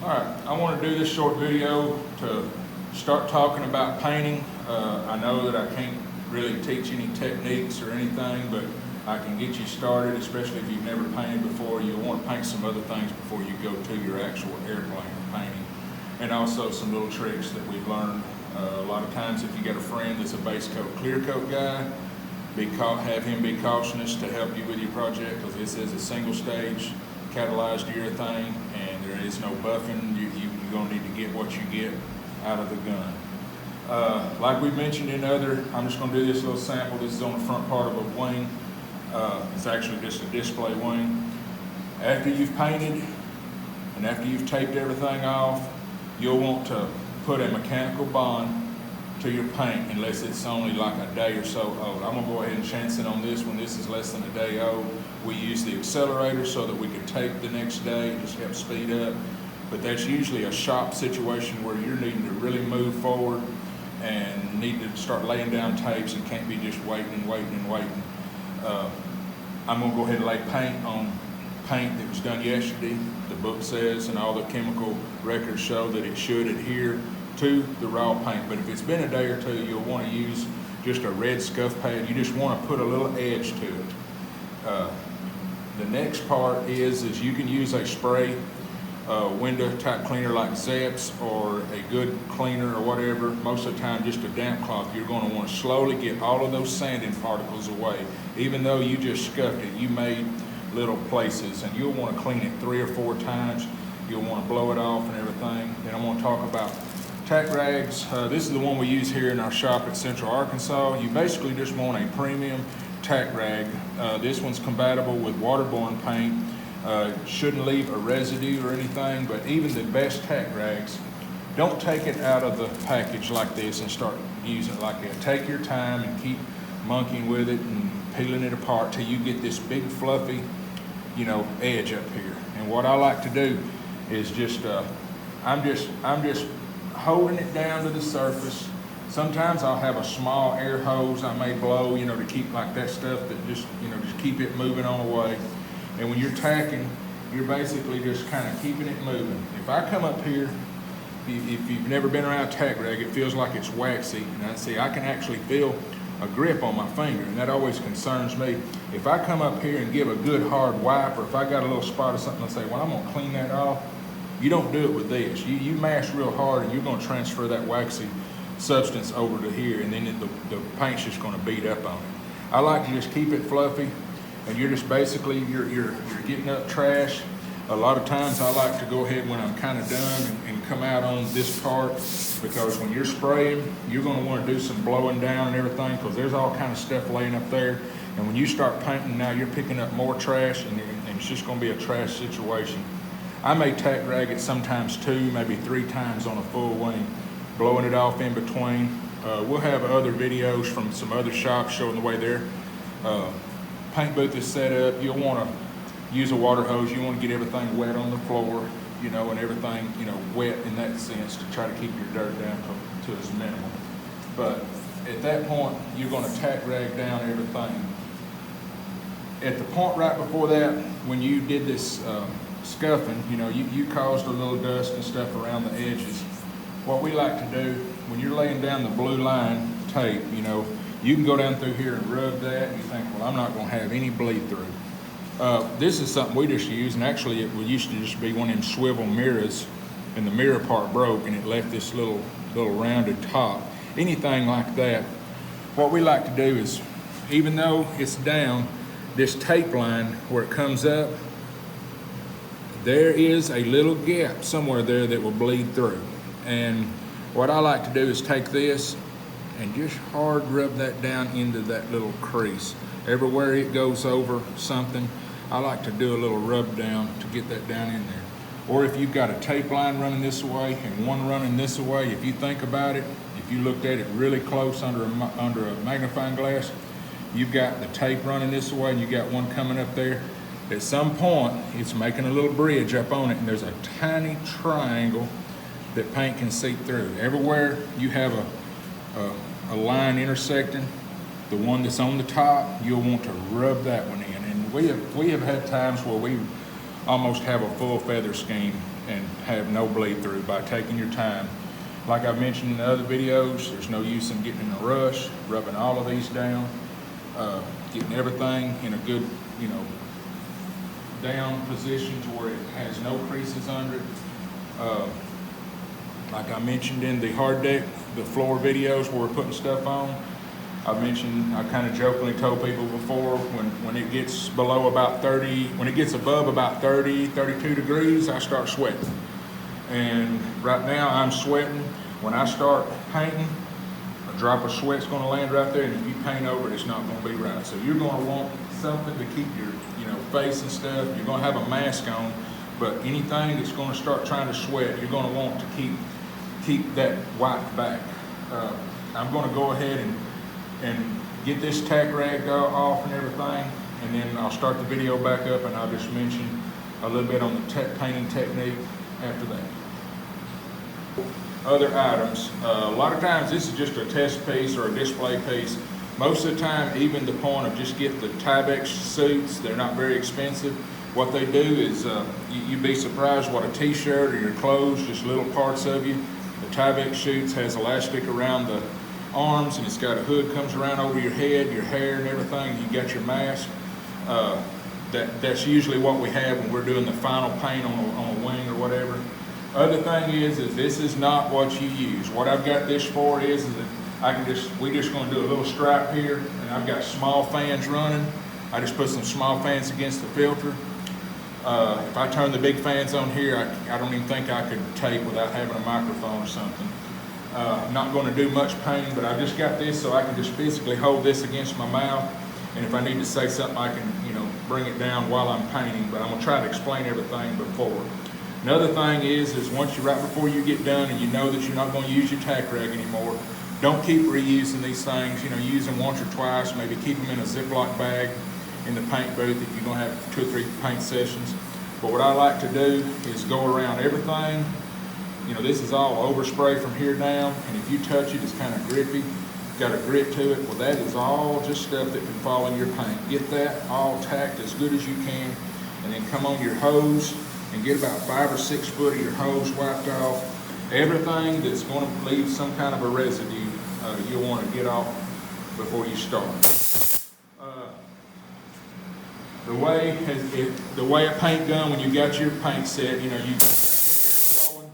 Alright, I want to do this short video to start talking about painting. I know that I can't really teach any techniques or anything, but I can get you started, especially if you've never painted before. You'll want to paint some other things before you go to your actual airplane painting. And also some little tricks that we've learned. A lot of times if you got a friend that's a base coat, clear coat guy, have him be cautious to help you with your project, because this is a single stage catalyzed urethane and there is no buffing. You're going to need to get what you get out of the gun. Like we mentioned in I'm just going to do this little sample. This is on the front part of a wing. It's actually just a display wing. After you've painted and after you've taped everything off, you'll want to put a mechanical bond to your paint unless it's only like a day or so old. I'm gonna go ahead and chance it on this one. This is less than a day old. We use the accelerator so that we can tape the next day and just help speed up. But that's usually a shop situation where you're needing to really move forward and need to start laying down tapes and can't be just waiting and waiting and waiting. I'm gonna go ahead and lay paint on paint that was done yesterday. The book says and all the chemical records show that it should adhere to the raw paint, but if it's been a day or two, you'll want to use just a red scuff pad. You just want to put a little edge to it. The next part is you can use a spray window type cleaner like Zeps or a good cleaner or whatever. Most of the time just a damp cloth. You're going to want to slowly get all of those sanding particles away. Even though you just scuffed it, you made little places, and you'll want to clean it 3 or 4 times. You'll want to blow it off and everything. Then I want to talk about tack rags. This is the one we use here in our shop at Central Arkansas. You basically just want a premium tack rag. This one's compatible with waterborne paint. Shouldn't leave a residue or anything, but even the best tack rags, don't take it out of the package like this and start using it like that. Take your time and keep monkeying with it and peeling it apart till you get this big fluffy, edge up here. And what I like to do is just, I'm just holding it down to the surface. Sometimes I'll have a small air hose I may blow, to keep like that stuff that just keep it moving on away. And when you're tacking, you're basically just kind of keeping it moving. If I come up here, if you've never been around a tack rag, it feels like it's waxy. And I can actually feel a grip on my finger, and that always concerns me. If I come up here and give a good hard wipe, or if I got a little spot or something, I say, well, I'm gonna clean that off. You don't do it with this. You mash real hard and you're gonna transfer that waxy substance over to here, and then the paint's just gonna beat up on it. I like to just keep it fluffy, and you're just basically, you're getting up trash. A lot of times I like to go ahead when I'm kind of done and come out on this part, because when you're spraying, you're gonna wanna do some blowing down and everything, because there's all kind of stuff laying up there. And when you start painting, now you're picking up more trash, and it's just gonna be a trash situation. I may tack rag it sometimes 2, maybe 3 times on a full wing, blowing it off in between. We'll have other videos from some other shops showing the way their paint booth is set up. You'll want to use a water hose. You want to get everything wet on the floor, and everything, wet in that sense, to try to keep your dirt down to its minimum. But at that point, you're going to tack rag down everything. At the point right before that, when you did this scuffing, you caused a little dust and stuff around the edges. What we like to do, when you're laying down the blue line tape, you can go down through here and rub that, and you think, well, I'm not gonna have any bleed through. This is something we just use, and actually it used to just be one of them swivel mirrors, and the mirror part broke and it left this little rounded top. Anything like that, what we like to do is, even though it's down, this tape line where it comes up, there is a little gap somewhere there that will bleed through. And what I like to do is take this and just hard rub that down into that little crease. Everywhere it goes over something, I like to do a little rub down to get that down in there. Or if you've got a tape line running this way and one running this way, if you think about it, if you looked at it really close under a magnifying glass, you've got the tape running this way and you got one coming up there. At some point, it's making a little bridge up on it, and there's a tiny triangle that paint can seep through. Everywhere you have a line intersecting, the one that's on the top, you'll want to rub that one in. And we have had times where we almost have a full feather scheme and have no bleed through by taking your time. Like I've mentioned in the other videos, there's no use in getting in a rush, rubbing all of these down, getting everything in a good, down position to where it has no creases under it. Like I mentioned in the hard deck, the floor videos where we're putting stuff on, I kind of jokingly told people before, when it gets below about 30, when it gets above about 30, 32 degrees, I start sweating. And right now I'm sweating. When I start painting, a drop of sweat's gonna land right there, and if you paint over it, it's not gonna be right. So you're gonna want something to keep your face and stuff. You're gonna have a mask on, but anything that's gonna start trying to sweat, you're gonna want to keep that wiped back. I'm gonna go ahead and get this tack rag off and everything, and then I'll start the video back up, and I'll just mention a little bit on the painting technique after that. Other items, a lot of times this is just a test piece or a display piece. Most of the time, even the point of just get the Tyvek suits, they're not very expensive. What they do is, you'd be surprised what a t-shirt or your clothes, just little parts of you. The Tyvek suits has elastic around the arms, and it's got a hood comes around over your head, your hair and everything, and you got your mask. That's usually what we have when we're doing the final paint on a wing or whatever. Other thing is this is not what you use. What I've got this for is that we're just going to do a little stripe here, and I've got small fans running. I just put some small fans against the filter. If I turn the big fans on here, I don't even think I could tape without having a microphone or something. I'm not going to do much painting, but I just got this so I can just physically hold this against my mouth, and if I need to say something, I can bring it down while I'm painting, but I'm going to try to explain everything before. Another thing is right before you get done and you know that you're not going to use your tack rag anymore, don't keep reusing these things. Use them once or twice, maybe keep them in a Ziploc bag in the paint booth if you're going to have 2 or 3 paint sessions. But what I like to do is go around everything. This is all overspray from here down, and if you touch it, it's kind of grippy, got a grit to it. Well, that is all just stuff that can fall in your paint. Get that all tacked as good as you can, and then come on your hose and get about 5 or 6 foot of your hose wiped off. Everything that's going to leave some kind of a residue, you'll want to get off before you start. The way a paint gun, when you got your paint set, you got your air flowing.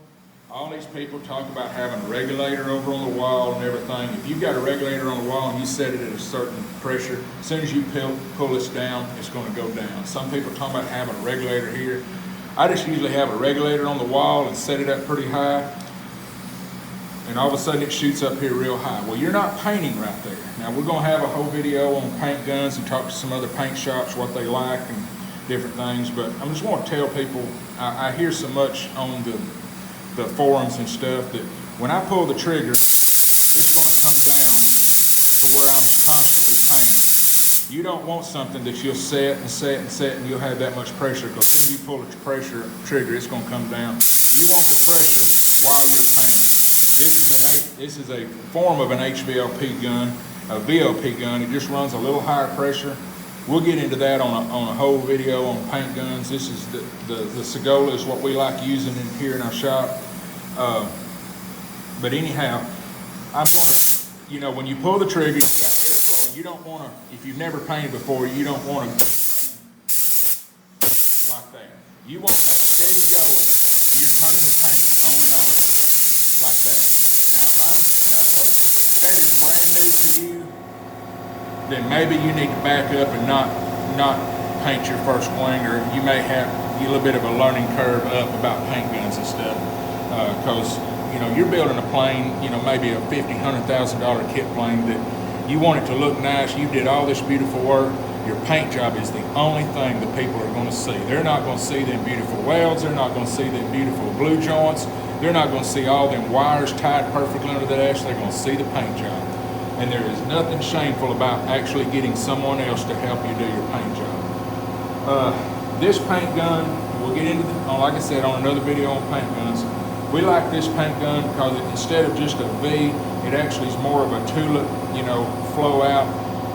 All these people talk about having a regulator over on the wall and everything. If you've got a regulator on the wall and you set it at a certain pressure, as soon as you pull this down, it's going to go down. Some people talk about having a regulator here. I just usually have a regulator on the wall and set it up pretty high, and all of a sudden it shoots up here real high. Well, you're not painting right there. Now, we're going to have a whole video on paint guns and talk to some other paint shops, what they like and different things, but I just want to tell people, I hear so much on the forums and stuff that when I pull the trigger, it's going to come down to where I'm constantly painting. You don't want something that you'll set and set and set and you'll have that much pressure, because as soon as you pull the trigger, it's going to come down. You want the pressure while you're painting. This is a form of an HVLP gun, a VLP gun. It just runs a little higher pressure. We'll get into that on a whole video on paint guns. This is the Segola is what we like using in here in our shop. But anyhow, I'm going to, when you pull the trigger, you got air flowing. You don't want to, if you've never painted before, you don't want to paint like that. You want that steady going, and you're turning the paint on and off like that. If that is brand new to you, then maybe you need to back up and not paint your first wing, or you may have a little bit of a learning curve up about paint guns and stuff, because you're building a plane, maybe a $50,000, $100,000 kit plane that you want it to look nice. You did all this beautiful work. Your paint job is the only thing that people are going to see. They're not going to see them beautiful welds. They're not going to see them beautiful glue joints. They're not going to see all them wires tied perfectly under that ash. They're going to see the paint job. And there is nothing shameful about actually getting someone else to help you do your paint job. This paint gun, we'll get into, like I said, on another video on paint guns. We like this paint gun because instead of just a V, it actually is more of a tulip, flow out.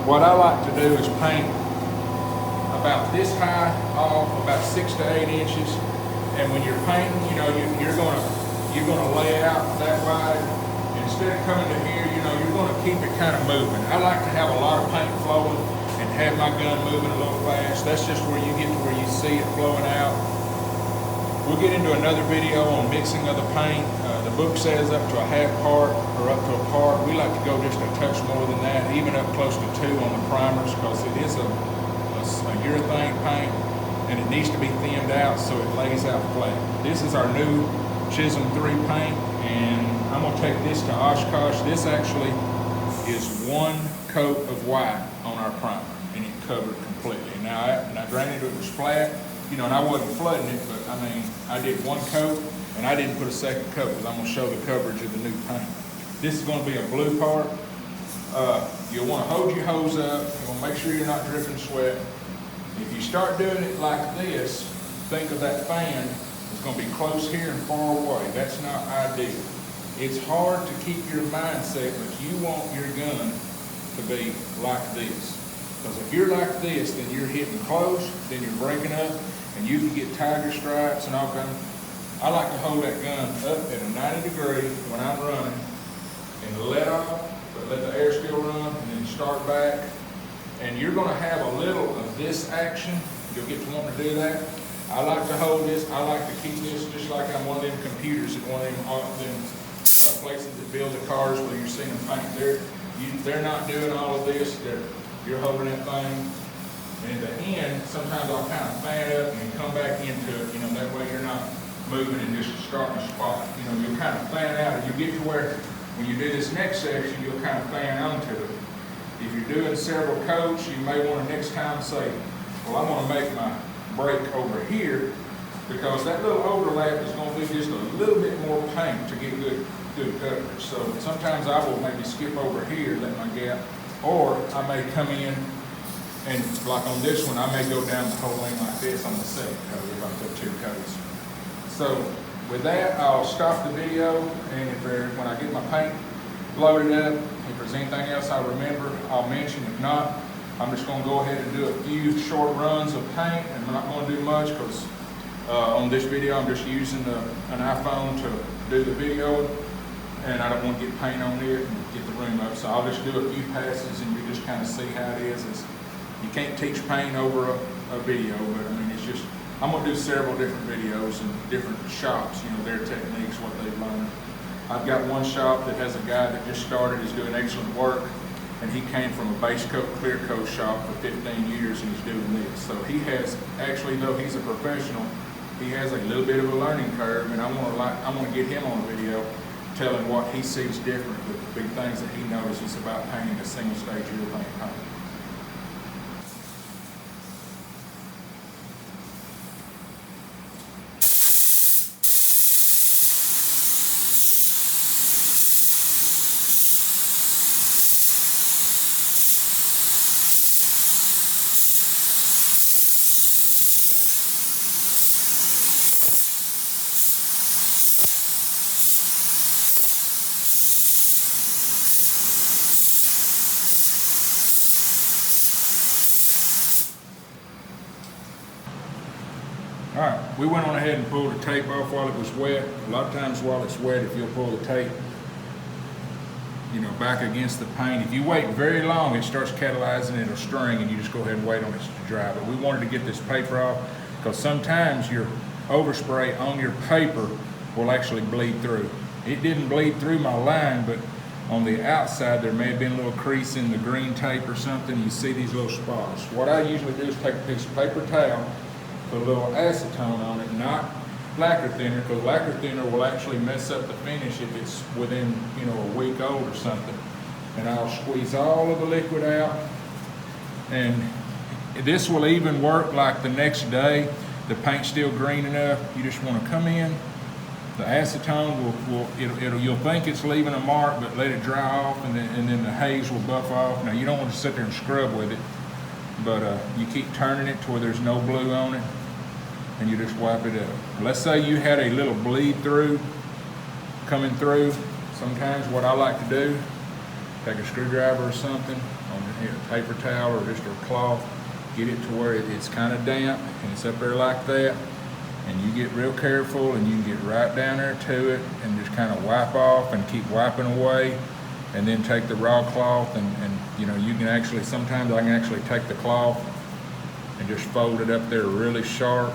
What I like to do is paint about this high off, about 6 to 8 inches, And when you're painting, you know, you're gonna lay out that wide. Instead of coming to here, you know, you're gonna keep it kind of moving. I like to have a lot of paint flowing and have my gun moving a little fast. That's just where you get to where you see it flowing out. We'll get into another video on mixing of the paint. The book says up to a half part or up to a part. We like to go just a touch more than that, even up close to 2 on the primers, because it is a urethane paint and it needs to be thinned out so it lays out flat. This is our new Chisholm 3 paint, and I'm gonna take this to Oshkosh. This actually is 1 coat of white on our primer, and it covered completely. Now granted it was flat, you know, and I wasn't flooding it, but I mean, I did 1 coat, and I didn't put a second coat because I'm gonna show the coverage of the new paint. This is gonna be a blue part. You'll wanna hold your hose up. You wanna make sure you're not dripping sweat. If you start doing it like this, think of that fan. It's gonna be close here and far away. That's not ideal. It's hard to keep your mindset, but you want your gun to be like this. Because if you're like this, then you're hitting close, then you're breaking up, and you can get tiger stripes and all kinds. I like to hold that gun up at a 90 degree when I'm running and let off, but let the air still run, and then start back. And you're gonna have a little of this action. You'll get to want to do that. I like to hold this. I like to keep this just like I'm one of them computers at one of them places that build the cars where you're seeing them paint. They're not doing all of this. You're holding that thing. And at the end, sometimes I'll kind of fan up and come back into it. You know, that way you're not moving and just starting a spot. You know, you'll kind of fan out, and you get to where when you do this next section, you'll kind of fan onto it. If you're doing several coats, you may want to next time say, well, I'm going to make my break over here, because that little overlap is going to be just a little bit more paint to get good coverage. So sometimes I will maybe skip over here, let my gap, or I may come in and like on this one, I may go down the whole lane like this on the second coat, if I put 2 coats. So with that, I'll stop the video, and when I get my paint loaded up, if there's anything else I remember, I'll mention. If not, I'm just going to go ahead and do a few short runs of paint, and I'm not going to do much because on this video I'm just using an iPhone to do the video, and I don't want to get paint on it and get the room up. So I'll just do a few passes, and you just kind of see how it is. You can't teach paint over a video, but I mean, it's just, I'm going to do several different videos and different shops, you know, their techniques, what they've learned. I've got one shop that has a guy that just started, is doing excellent work, and he came from a base coat, clear coat shop for 15 years, and he's doing this. So he has, actually, though he's a professional, he has a little bit of a learning curve, and I want to get him on a video telling what he sees different, the big things that he notices about painting a single stage urethane paint. All right, we went on ahead and pulled the tape off while it was wet. A lot of times while it's wet, if you'll pull the tape, you know, back against the paint, if you wait very long, it starts catalyzing, it'll string, and you just go ahead and wait on it to dry. But we wanted to get this paper off because sometimes your overspray on your paper will actually bleed through. It didn't bleed through my line, but on the outside there may have been a little crease in the green tape or something. You see these little spots. What I usually do is take a piece of paper towel, put a little acetone on it, not lacquer thinner, because lacquer thinner will actually mess up the finish if it's within, you know, a week old or something. And I'll squeeze all of the liquid out, and this will even work like the next day. The paint's still green enough. You just want to come in. The acetone you'll think it's leaving a mark, but let it dry off, and then the haze will buff off. Now you don't want to sit there and scrub with it, but you keep turning it to where there's no blue on it, and you just wipe it up. Let's say you had a little bleed through coming through. Sometimes what I like to do, take a screwdriver or something on a paper towel or just a cloth, get it to where it's kind of damp and it's up there like that, And you get real careful and you can get right down there to it and just kind of wipe off and keep wiping away. And then take the raw cloth and you know, you can actually, sometimes I can actually take the cloth and just fold it up there really sharp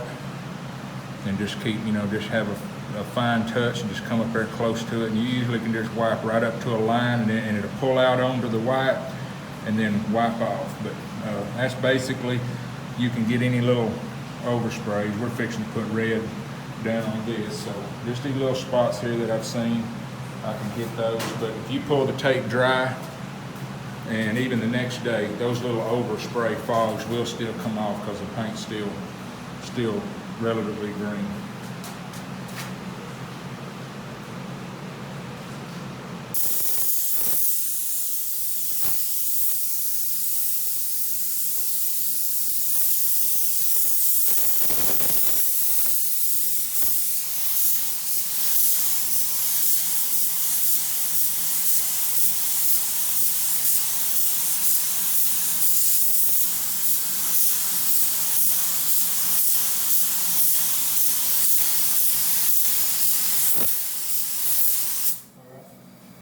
and just keep, you know, just have a fine touch and just come up there close to it. And you usually can just wipe right up to a line and it'll pull out onto the white and then wipe off. But that's basically, you can get any little oversprays. We're fixing to put red down on this. So just these little spots here that I've seen, I can hit those. But if you pull the tape dry, and even the next day, those little overspray fogs will still come off because the paint's still relatively green.